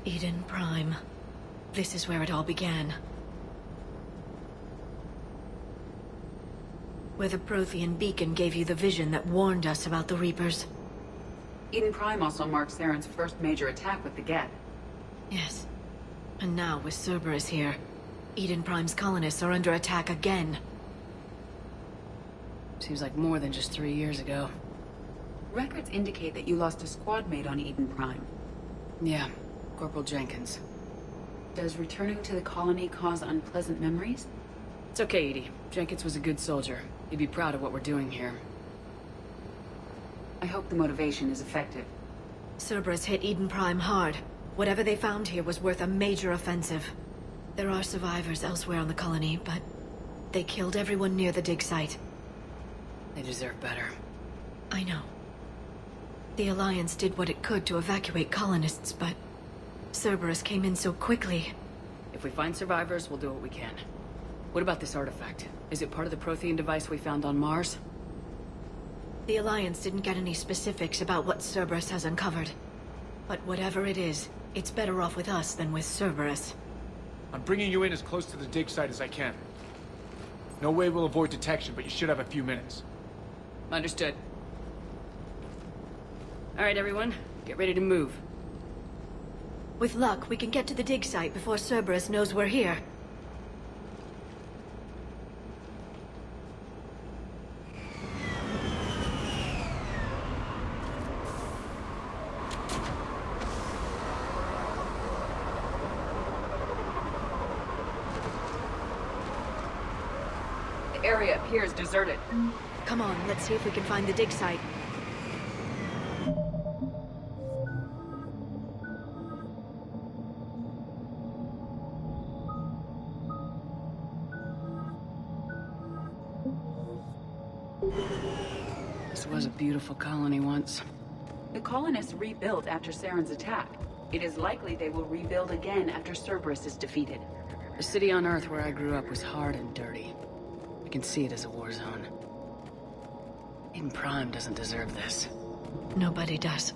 Eden Prime. This is where it all began. Where the Prothean beacon gave you the vision that warned us about the Reapers. Eden Prime also marks Saren's first major attack with the Geth. Yes. And now, with Cerberus here, Eden Prime's colonists are under attack again. Seems like more than just 3 years ago. Records indicate that you lost a squad mate on Eden Prime. Yeah, Corporal Jenkins. Does returning to the colony cause unpleasant memories? It's okay, Edie. Jenkins was a good soldier. He'd be proud of what we're doing here. I hope the motivation is effective. Cerberus hit Eden Prime hard. Whatever they found here was worth a major offensive. There are survivors elsewhere on the colony, but they killed everyone near the dig site. They deserve better. I know. The Alliance did what it could to evacuate colonists, but Cerberus came in so quickly. If we find survivors, we'll do what we can. What about this artifact? Is it part of the Prothean device we found on Mars? The Alliance didn't get any specifics about what Cerberus has uncovered. But whatever it is, it's better off with us than with Cerberus. I'm bringing you in as close to the dig site as I can. No way we'll avoid detection, but you should have a few minutes. Understood. All right, everyone. Get ready to move. With luck, we can get to the dig site before Cerberus knows we're here. The area appears deserted. Come on, let's see if we can find the dig site. This was a beautiful colony once. The colonists rebuilt after Saren's attack. It is likely they will rebuild again after Cerberus is defeated. The city on Earth where I grew up was hard and dirty. I can see it as a war zone. Eden Prime doesn't deserve this. Nobody does.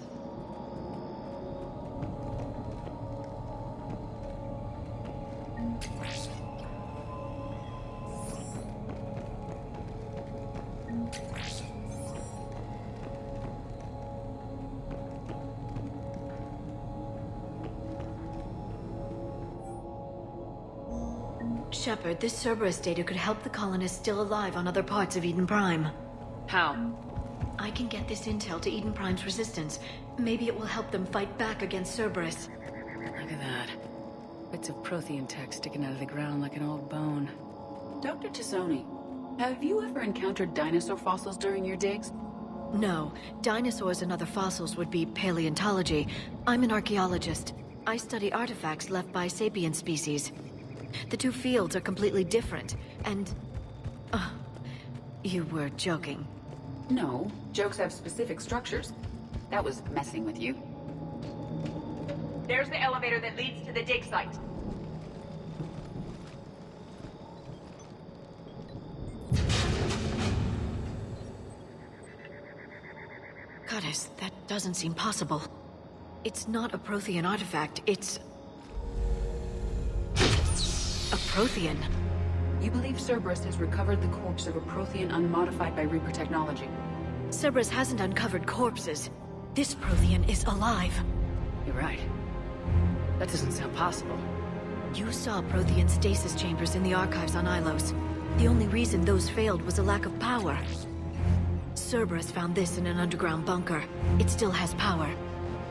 Shepard, this Cerberus data could help the colonists still alive on other parts of Eden Prime. How? I can get this intel to Eden Prime's resistance. Maybe it will help them fight back against Cerberus. Look at that. Bits of Prothean tech sticking out of the ground like an old bone. Dr. Tassoni, have you ever encountered dinosaur fossils during your digs? No. Dinosaurs and other fossils would be paleontology. I'm an archaeologist. I study artifacts left by sapient species. The two fields are completely different, and... you were joking. No, jokes have specific structures. That was messing with you. There's the elevator that leads to the dig site. Goddess, that doesn't seem possible. It's not a Prothean artifact, it's... a Prothean. You believe Cerberus has recovered the corpse of a Prothean unmodified by Reaper technology? Cerberus hasn't uncovered corpses. This Prothean is alive. You're right. That doesn't sound possible. You saw Prothean stasis chambers in the archives on Ilos. The only reason those failed was a lack of power. Cerberus found this in an underground bunker. It still has power.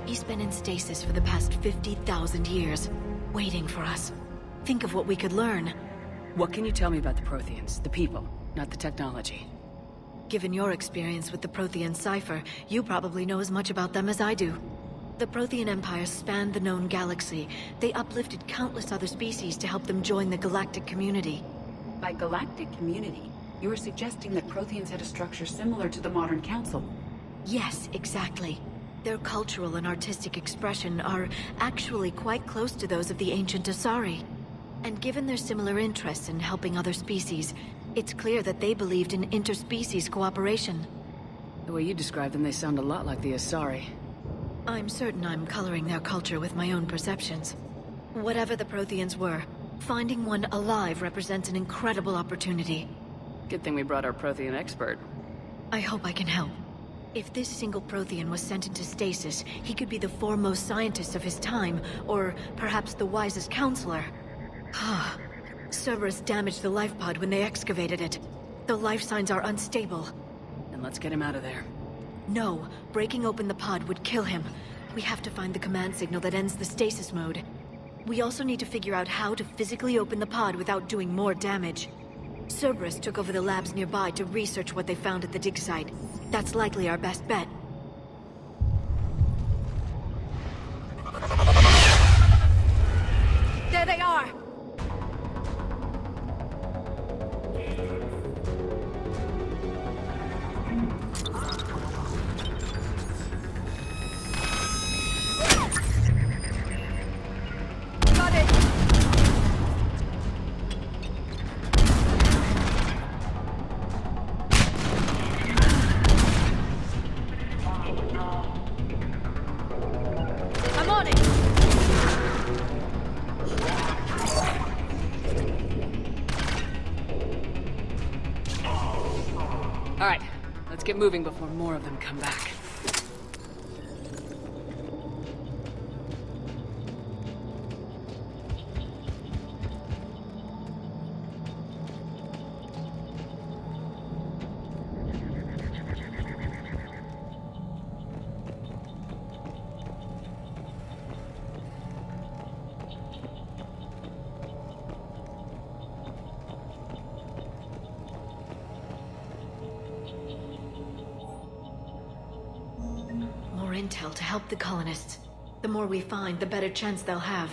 He's been in stasis for the past 50,000 years, waiting for us. Think of what we could learn. What can you tell me about the Protheans? The people, not the technology. Given your experience with the Prothean cipher, you probably know as much about them as I do. The Prothean Empire spanned the known galaxy. They uplifted countless other species to help them join the galactic community. By galactic community, you are suggesting that Protheans had a structure similar to the modern council. Yes, exactly. Their cultural and artistic expression are actually quite close to those of the ancient Asari. And given their similar interests in helping other species, it's clear that they believed in interspecies cooperation. The way you describe them, they sound a lot like the Asari. I'm certain I'm coloring their culture with my own perceptions. Whatever the Protheans were, finding one alive represents an incredible opportunity. Good thing we brought our Prothean expert. I hope I can help. If this single Prothean was sent into stasis, he could be the foremost scientist of his time, or perhaps the wisest counselor. Cerberus damaged the life pod when they excavated it. The life signs are unstable. Then let's get him out of there. No, breaking open the pod would kill him. We have to find the command signal that ends the stasis mode. We also need to figure out how to physically open the pod without doing more damage. Cerberus took over the labs nearby to research what they found at the dig site. That's likely our best bet. There they are! Got it! I'm on it! All right, let's get moving before more of them come back. More intel to help the colonists. The more we find, the better chance they'll have.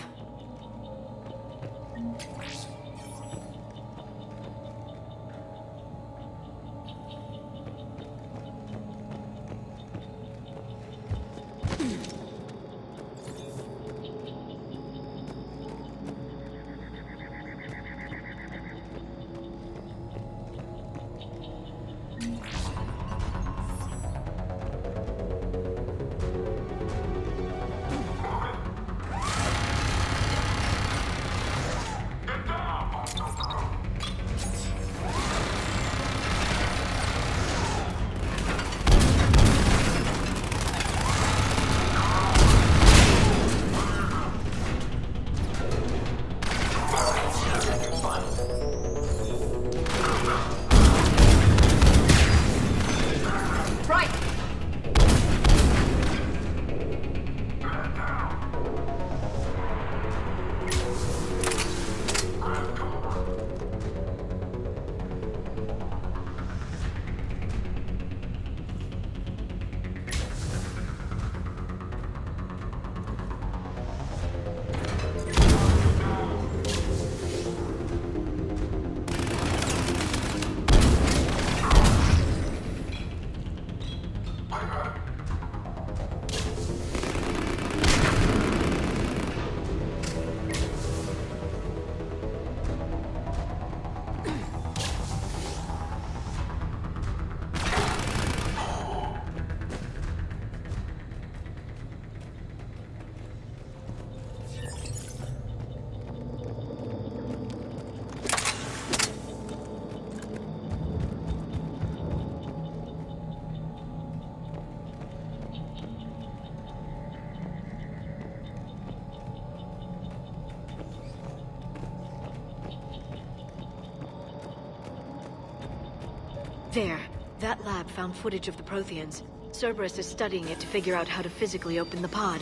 There. That lab found footage of the Protheans. Cerberus is studying it to figure out how to physically open the pod.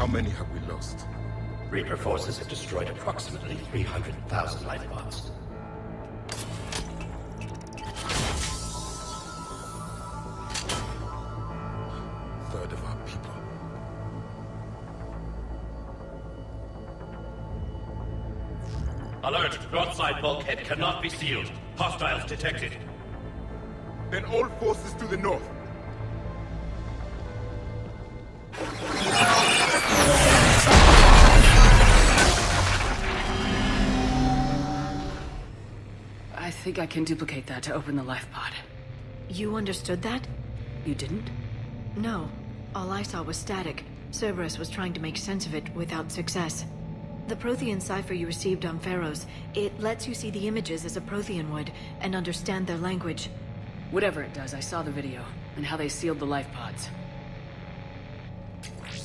How many have we lost? Reaper forces have destroyed approximately 300,000 life pods. Third of our people. Alert! Broadside bulkhead cannot be sealed. Hostiles detected. Then all forces to the north. I think I can duplicate that to open the life pod. You understood that? You didn't? No. All I saw was static. Cerberus was trying to make sense of it without success. The Prothean cipher you received on Pharaohs, it lets you see the images as a Prothean would, and understand their language. Whatever it does, I saw the video, and how they sealed the life pods.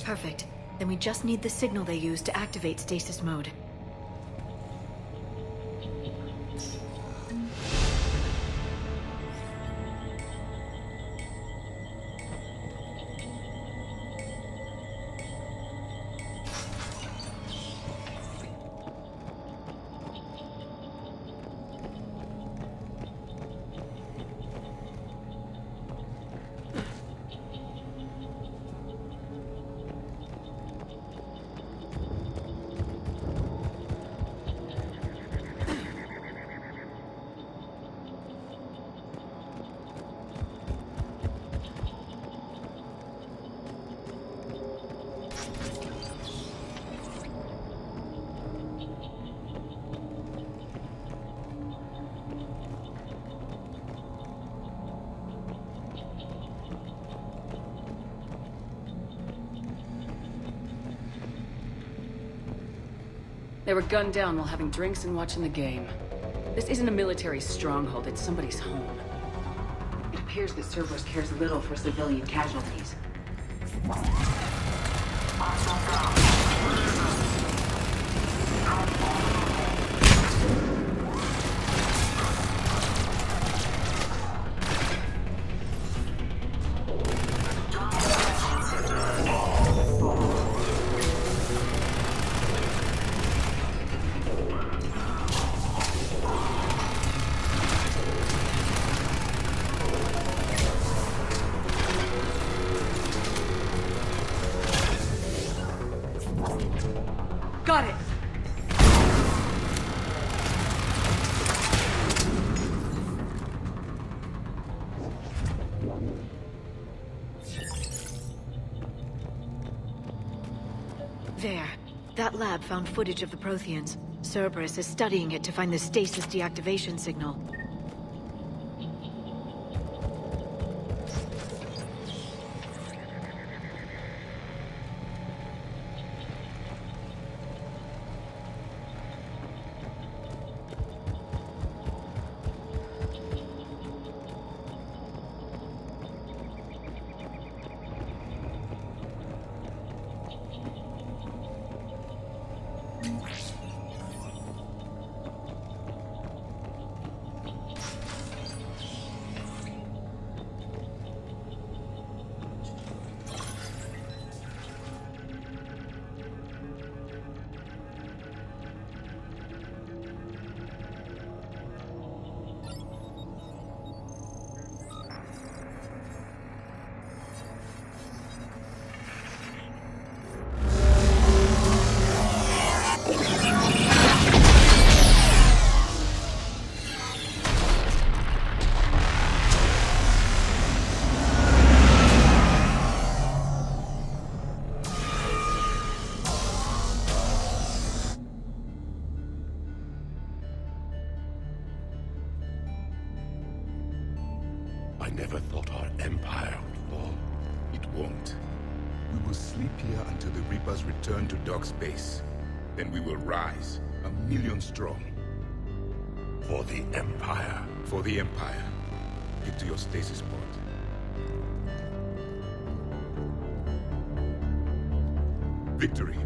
Perfect. Then we just need the signal they use to activate stasis mode. They were gunned down while having drinks and watching the game. This isn't a military stronghold, it's somebody's home. It appears that Cerberus cares little for civilian casualties. Got it! There. That lab found footage of the Protheans. Cerberus is studying it to find the stasis deactivation signal. I never thought our empire would fall. It won't. We will sleep here until the Reapers return to Doc space. Then we will rise, 1,000,000 strong. For the Empire. For the Empire. Get to your stasis pod. Victory.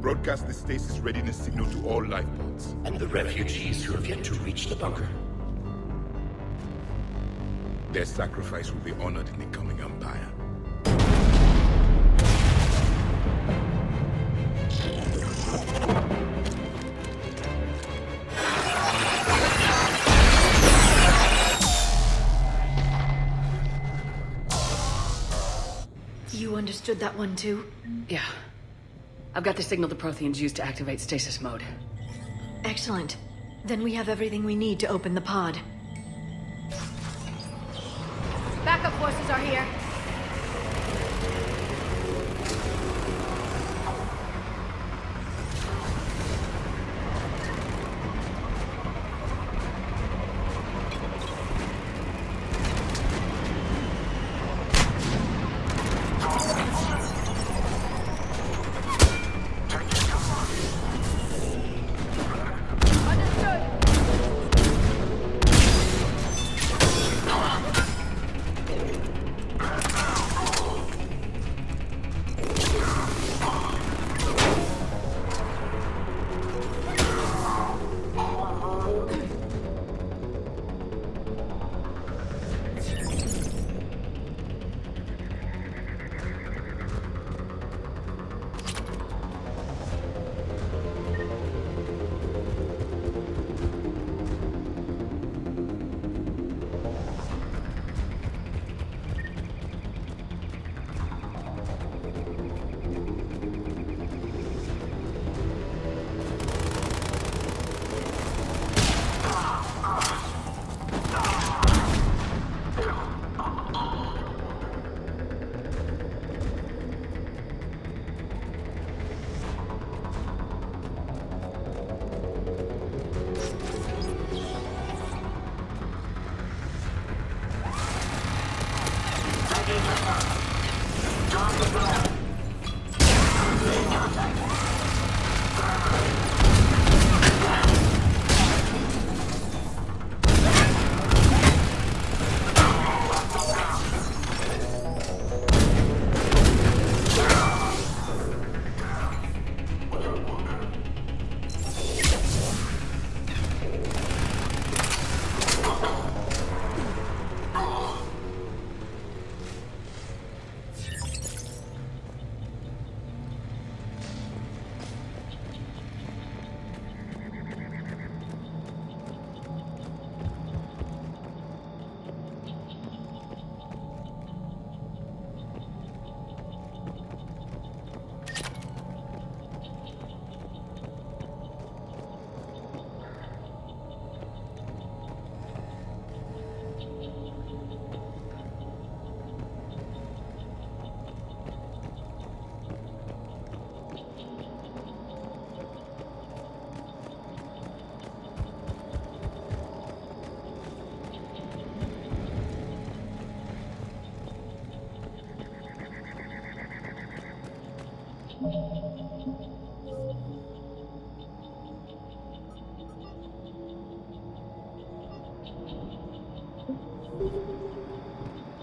Broadcast the stasis readiness signal to all life pods. And the refugees who have yet to reach the bunker. Their sacrifice will be honored in the coming Empire. You understood that one too? Yeah. I've got the signal the Protheans used to activate stasis mode. Excellent. Then we have everything we need to open the pod. Backup forces are here.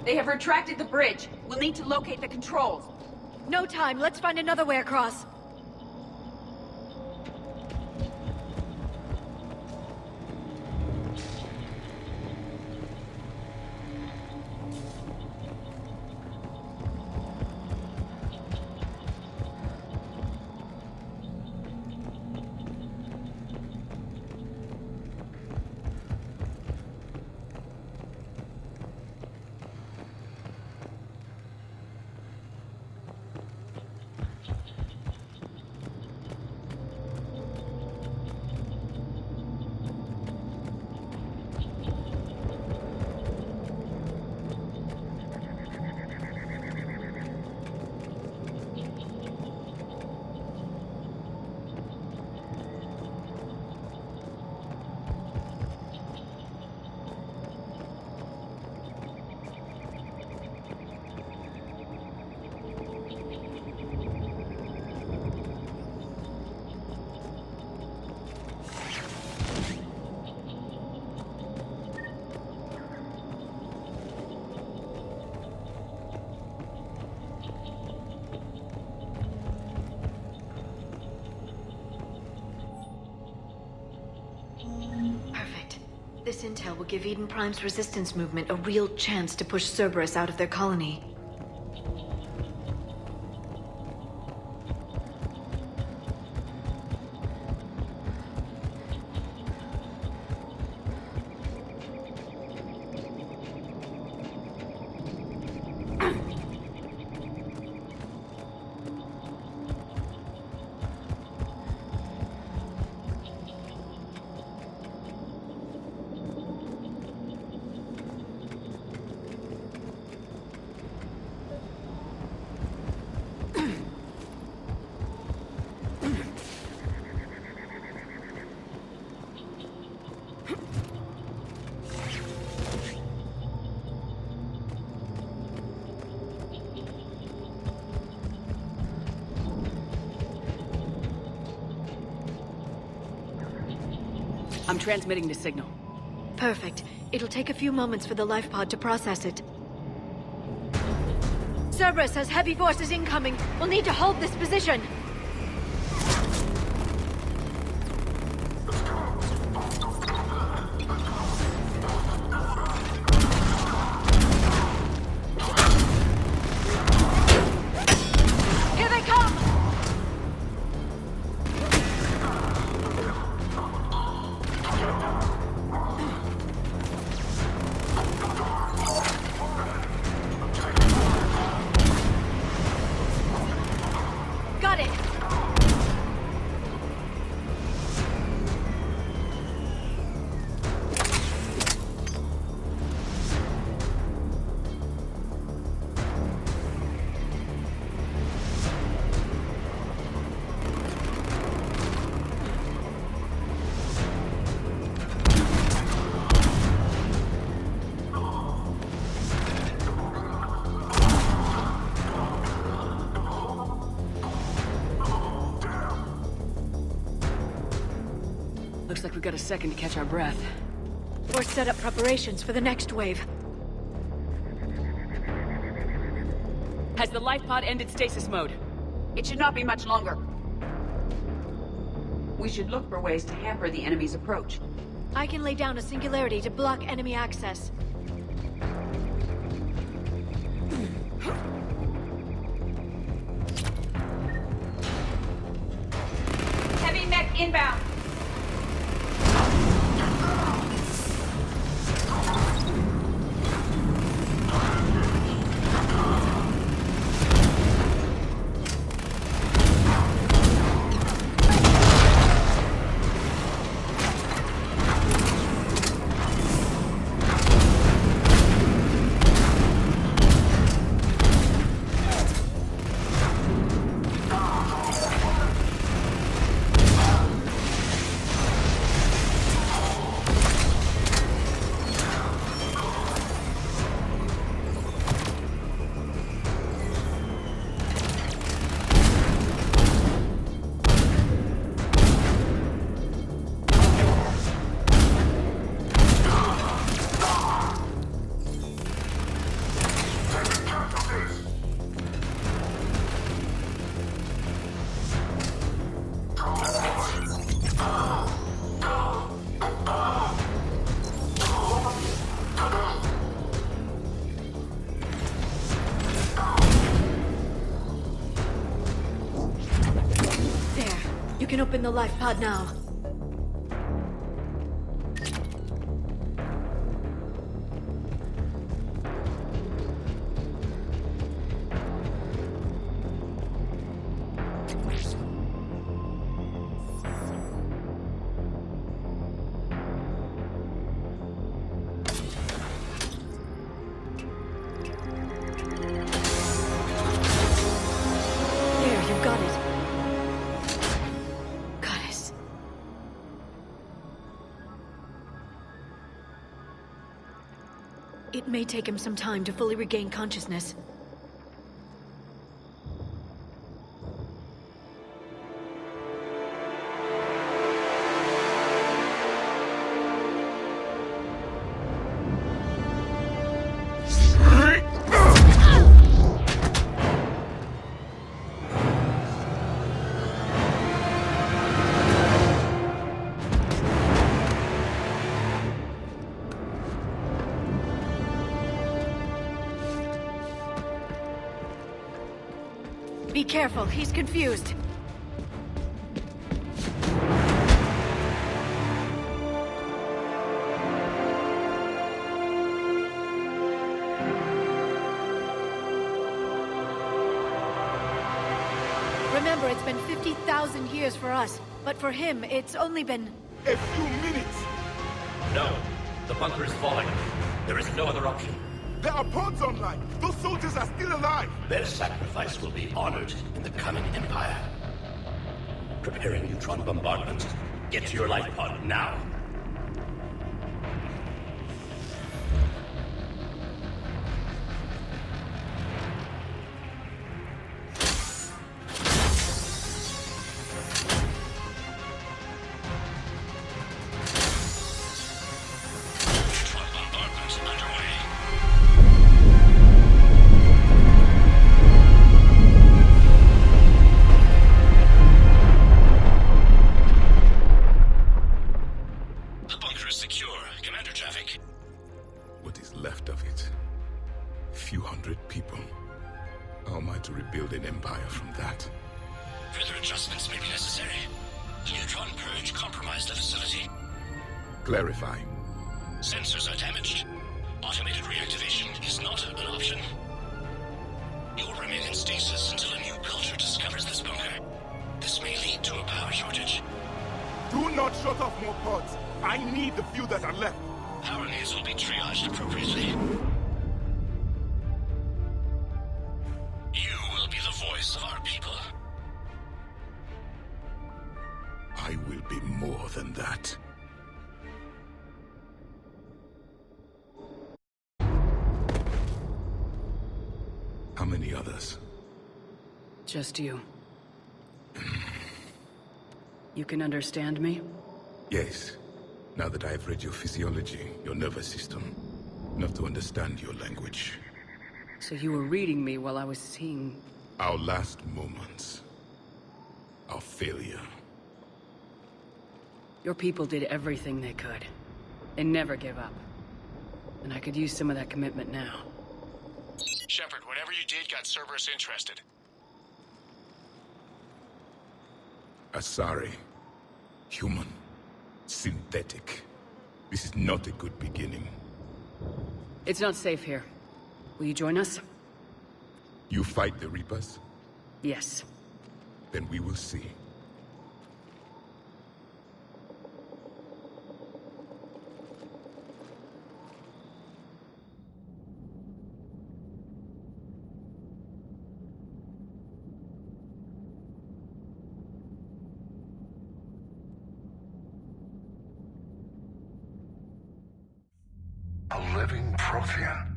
They have retracted the bridge. We'll need to locate the controls. No time. Let's find another way across. Perfect. This intel will give Eden Prime's resistance movement a real chance to push Cerberus out of their colony. I'm transmitting the signal. Perfect. It'll take a few moments for the life pod to process it. Cerberus has heavy forces incoming. We'll need to hold this position. Here they come! Got it! Looks like we've got a second to catch our breath. Or set up preparations for the next wave. Has the life pod ended stasis mode? It should not be much longer. We should look for ways to hamper the enemy's approach. I can lay down a singularity to block enemy access. Heavy mech inbound! You can open the life pod now. There, you've got it. Goddess. It may take him some time to fully regain consciousness. Be careful, he's confused. Remember, it's been 50,000 years for us, but for him, it's only been... A few minutes! No, the bunker is falling. There is no other option. There are pods online! Those soldiers are still alive! Their sacrifice will be honored in the coming Empire. Preparing neutron bombardment. Get to your life pod now. How am I to rebuild an empire from that? Further adjustments may be necessary. The neutron purge compromised the facility. Clarify. Sensors are damaged. Automated reactivation is not an option. You'll remain in stasis until a new culture discovers this bunker. This may lead to a power shortage. Do not shut off more pods. I need the few that are left. Power needs will be triaged appropriately. You will be the voice of our people. I will be more than that. How many others? Just you. You can understand me? Yes. Now that I've read your physiology, your nervous system, enough to understand your language. So you were reading me while I was seeing... Our last moments. Our failure. Your people did everything they could. They never gave up. And I could use some of that commitment now. Shepard, whatever you did got Cerberus interested. Asari. Human. Synthetic. This is not a good beginning. It's not safe here. Will you join us? You fight the Reapers? Yes. Then we will see. A living Prothean.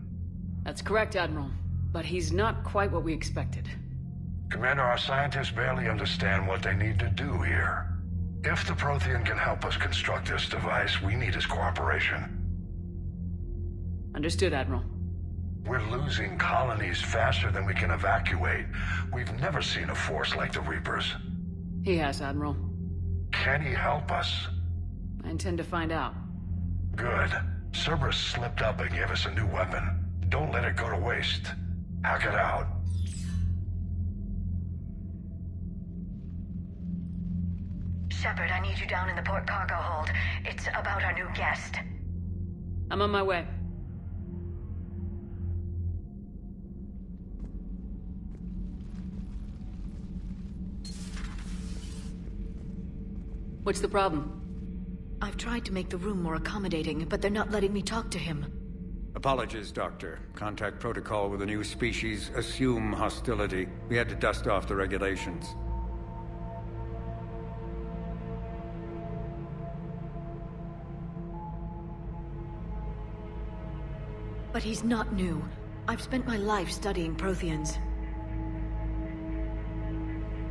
That's correct, Admiral. But he's not quite what we expected. Commander, our scientists barely understand what they need to do here. If the Prothean can help us construct this device, we need his cooperation. Understood, Admiral. We're losing colonies faster than we can evacuate. We've never seen a force like the Reapers. He has, Admiral. Can he help us? I intend to find out. Good. Cerberus slipped up and gave us a new weapon. Don't let it go to waste. Hack it out. Shepard, I need you down in the port cargo hold. It's about our new guest. I'm on my way. What's the problem? I've tried to make the room more accommodating, but they're not letting me talk to him. Apologies, Doctor. Contact protocol with a new species. Assume hostility. We had to dust off the regulations. But he's not new. I've spent my life studying Protheans.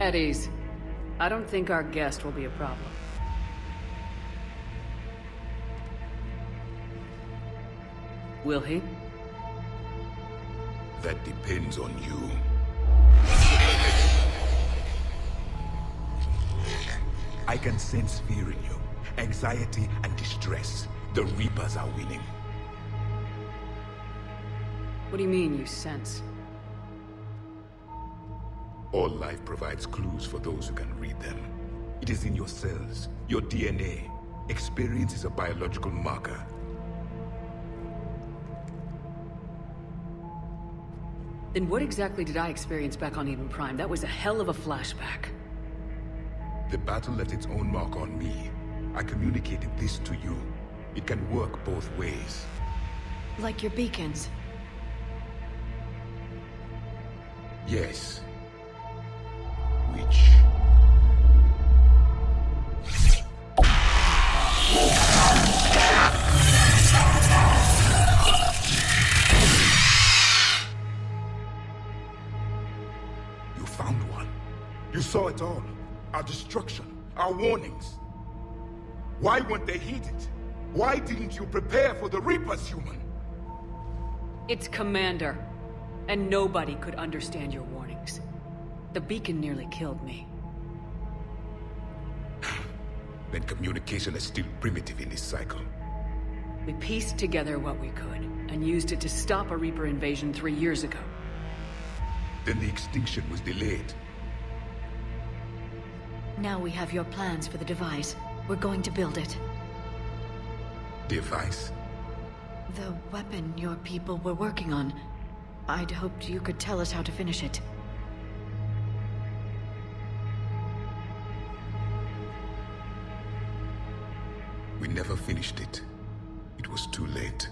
At ease. I don't think our guest will be a problem. Will he? That depends on you. I can sense fear in you. Anxiety and distress. The Reapers are winning. What do you mean, you sense? All life provides clues for those who can read them. It is in your cells, your DNA. Experience is a biological marker. Then what exactly did I experience back on Eden Prime? That was a hell of a flashback. The battle left its own mark on me. I communicated this to you. It can work both ways. Like your beacons. Yes. Which... You found one. You saw it all. Our destruction. Our warnings. Why weren't they heeded? Why didn't you prepare for the Reapers, human? It's Commander. And nobody could understand your warnings. The beacon nearly killed me. Then communication is still primitive in this cycle. We pieced together what we could, and used it to stop a Reaper invasion 3 years ago. Then the extinction was delayed. Now we have your plans for the device. We're going to build it. Device? The weapon your people were working on. I'd hoped you could tell us how to finish it. We never finished it. It was too late.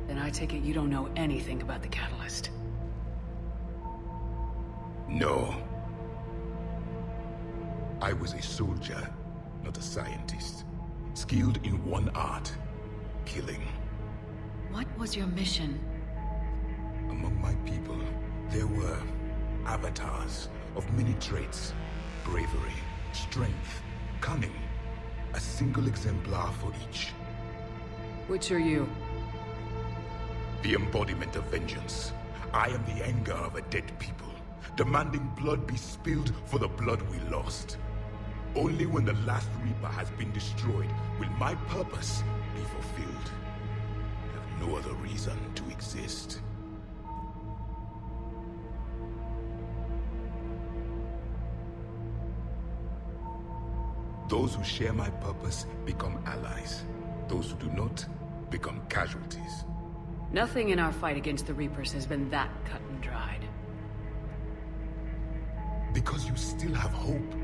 Then I take it you don't know anything about the catalyst. No. I was a soldier, not a scientist. Skilled in one art, killing. What was your mission? Among my people, there were avatars of many traits. Bravery, strength, cunning. A single exemplar for each. Which are you? The embodiment of vengeance. I am the anger of a dead people, demanding blood be spilled for the blood we lost. Only when the last Reaper has been destroyed will my purpose be fulfilled. I have no other reason to exist. Those who share my purpose become allies. Those who do not become casualties. Nothing in our fight against the Reapers has been that cut and dried. Because you still have hope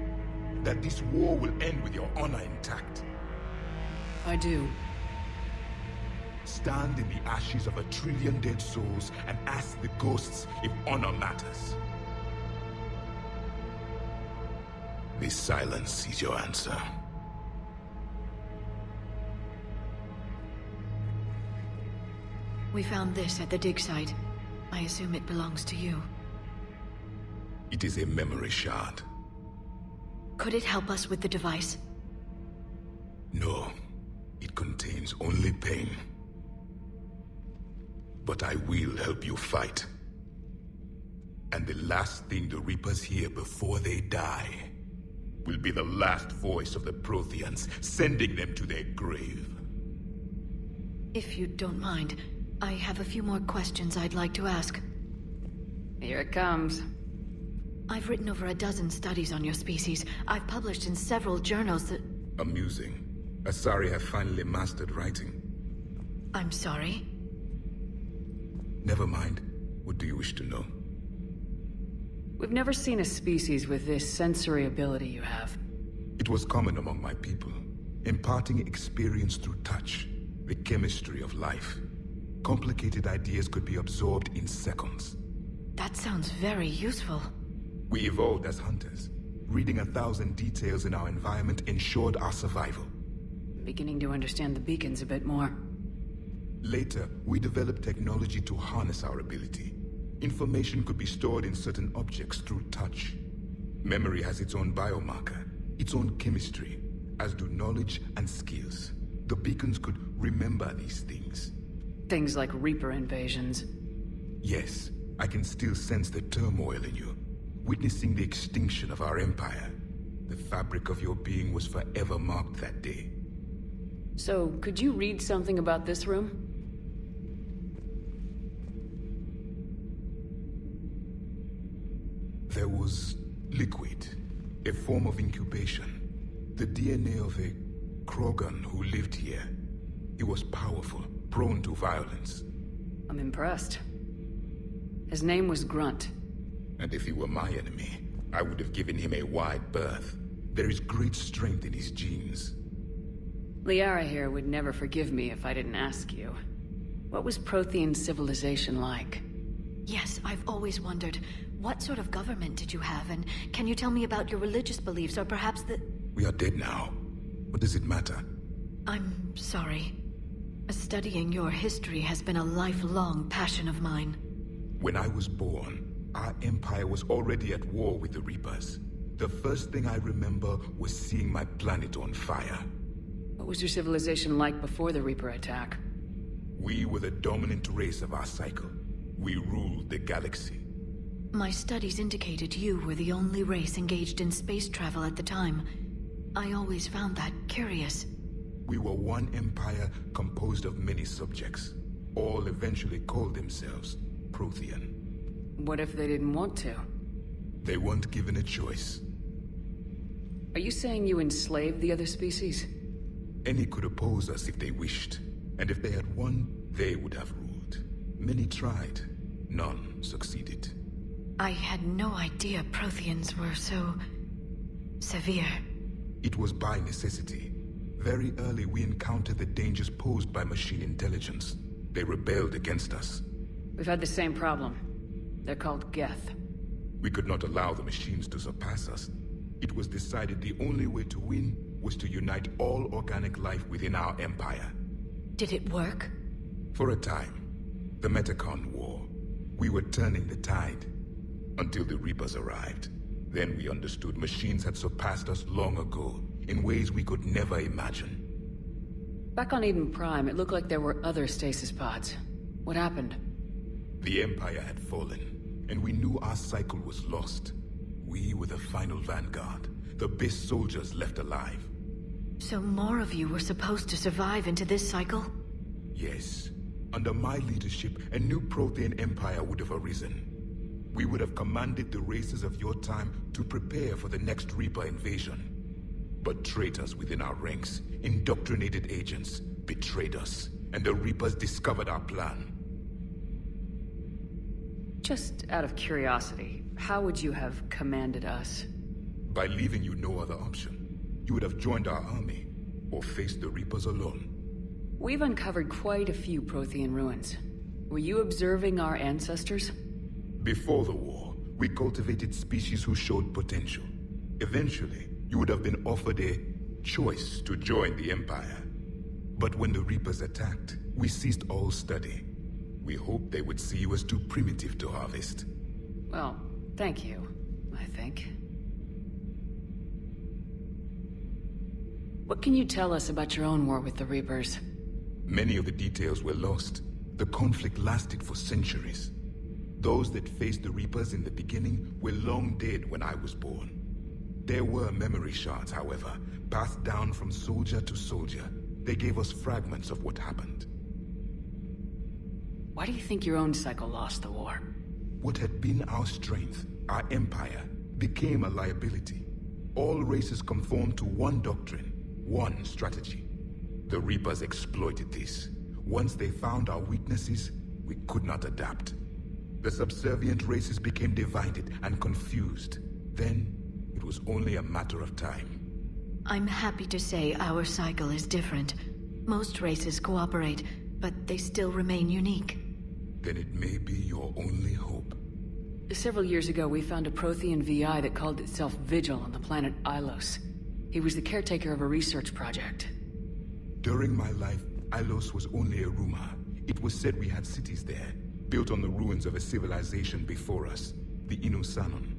that this war will end with your honor intact. I do. Stand in the ashes of 1 trillion dead souls and ask the ghosts if honor matters. This silence is your answer. We found this at the dig site. I assume it belongs to you. It is a memory shard. Could it help us with the device? No, it contains only pain. But I will help you fight. And the last thing the Reapers hear before they die will be the last voice of the Protheans, sending them to their grave. If you don't mind, I have a few more questions I'd like to ask. Here it comes. I've written over a dozen studies on your species. I've published in several journals that... Amusing. Asari have finally mastered writing. I'm sorry? Never mind. What do you wish to know? We've never seen a species with this sensory ability you have. It was common among my people, imparting experience through touch, the chemistry of life. Complicated ideas could be absorbed in seconds. That sounds very useful. We evolved as hunters. Reading 1,000 details in our environment ensured our survival. Beginning to understand the beacons a bit more. Later, we developed technology to harness our ability. Information could be stored in certain objects through touch. Memory has its own biomarker, its own chemistry, as do knowledge and skills. The beacons could remember these things. Things like Reaper invasions. Yes, I can still sense the turmoil in you, witnessing the extinction of our empire. The fabric of your being was forever marked that day. So, could you read something about this room? There was liquid, a form of incubation. The DNA of a Krogan who lived here. He was powerful, prone to violence. I'm impressed. His name was Grunt. And if he were my enemy, I would have given him a wide berth. There is great strength in his genes. Liara here would never forgive me if I didn't ask you. What was Prothean civilization like? Yes, I've always wondered, what sort of government did you have, and can you tell me about your religious beliefs, or perhaps the... We are dead now. What does it matter? I'm sorry. Studying your history has been a lifelong passion of mine. When I was born, our empire was already at war with the Reapers. The first thing I remember was seeing my planet on fire. What was your civilization like before the Reaper attack? We were the dominant race of our cycle. We ruled the galaxy. My studies indicated you were the only race engaged in space travel at the time. I always found that curious. We were one empire composed of many subjects. All eventually called themselves Prothean. What if they didn't want to? They weren't given a choice. Are you saying you enslaved the other species? Any could oppose us if they wished, and if they had won, they would have ruled. Many tried. None succeeded. I had no idea Protheans were so... severe. It was by necessity. Very early we encountered the dangers posed by machine intelligence. They rebelled against us. We've had the same problem. They're called Geth. We could not allow the machines to surpass us. It was decided the only way to win was to unite all organic life within our empire. Did it work? For a time. The Metacon War. We were turning the tide. Until the Reapers arrived. Then we understood machines had surpassed us long ago, in ways we could never imagine. Back on Eden Prime, it looked like there were other stasis pods. What happened? The Empire had fallen, and we knew our cycle was lost. We were the final vanguard, the best soldiers left alive. So more of you were supposed to survive into this cycle? Yes. Under my leadership, a new Prothean Empire would have arisen. We would have commanded the races of your time to prepare for the next Reaper invasion. But traitors within our ranks, indoctrinated agents, betrayed us, and the Reapers discovered our plan. Just out of curiosity, how would you have commanded us? By leaving you no other option. You would have joined our army, or faced the Reapers alone. We've uncovered quite a few Prothean ruins. Were you observing our ancestors? Before the war, we cultivated species who showed potential. Eventually, you would have been offered a choice to join the Empire. But when the Reapers attacked, we ceased all study. We hoped they would see you as too primitive to harvest. Well, thank you, I think. What can you tell us about your own war with the Reapers? Many of the details were lost. The conflict lasted for centuries. Those that faced the Reapers in the beginning were long dead when I was born. There were memory shards, however, passed down from soldier to soldier. They gave us fragments of what happened. Why do you think your own cycle lost the war? What had been our strength, our empire, became a liability. All races conformed to one doctrine, one strategy. The Reapers exploited this. Once they found our weaknesses, we could not adapt. The subservient races became divided and confused. Then, it was only a matter of time. I'm happy to say our cycle is different. Most races cooperate, but they still remain unique. Then it may be your only hope. Several years ago, we found a Prothean VI that called itself Vigil on the planet Ilos. He was the caretaker of a research project. During my life, Ilos was only a rumor. It was said we had cities there, built on the ruins of a civilization before us, the Inusanon.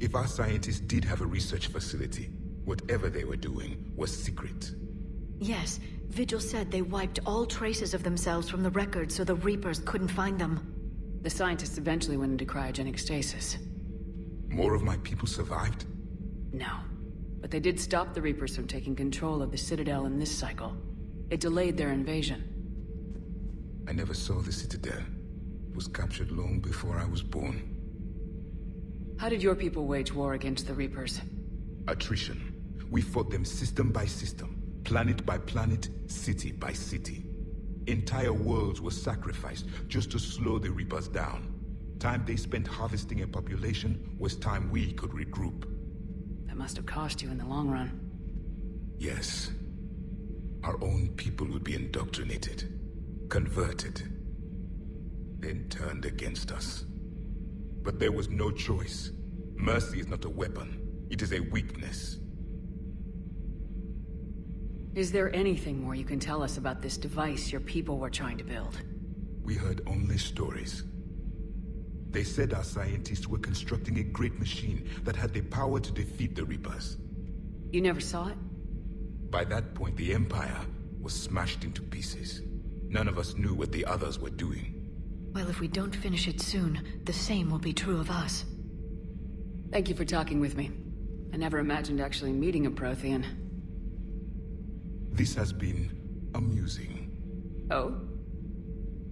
If our scientists did have a research facility, whatever they were doing was secret. Yes, Vigil said they wiped all traces of themselves from the records so the Reapers couldn't find them. The scientists eventually went into cryogenic stasis. More of my people survived? No. But they did stop the Reapers from taking control of the Citadel in this cycle. It delayed their invasion. I never saw the Citadel. It was captured long before I was born. How did your people wage war against the Reapers? Attrition. We fought them system by system, planet by planet, city by city. Entire worlds were sacrificed just to slow the Reapers down. Time they spent harvesting a population was time we could regroup. That must have cost you in the long run. Yes. Our own people would be indoctrinated, converted, then turned against us. But there was no choice. Mercy is not a weapon. It is a weakness. Is there anything more you can tell us about this device your people were trying to build? We heard only stories. They said our scientists were constructing a great machine that had the power to defeat the Reapers. You never saw it? By that point, the Empire was smashed into pieces. None of us knew what the others were doing. Well, if we don't finish it soon, the same will be true of us. Thank you for talking with me. I never imagined actually meeting a Prothean. This has been amusing. Oh?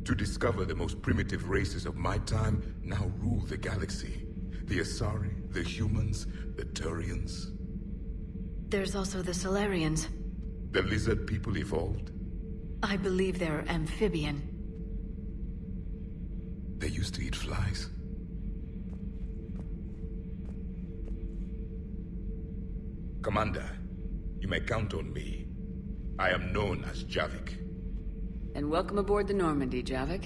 To discover the most primitive races of my time now rule the galaxy. The Asari, the humans, the Turians. There's also the Solarians. The lizard people evolved? I believe they're amphibian. They used to eat flies. Commander, you may count on me. I am known as Javik. And welcome aboard the Normandy, Javik.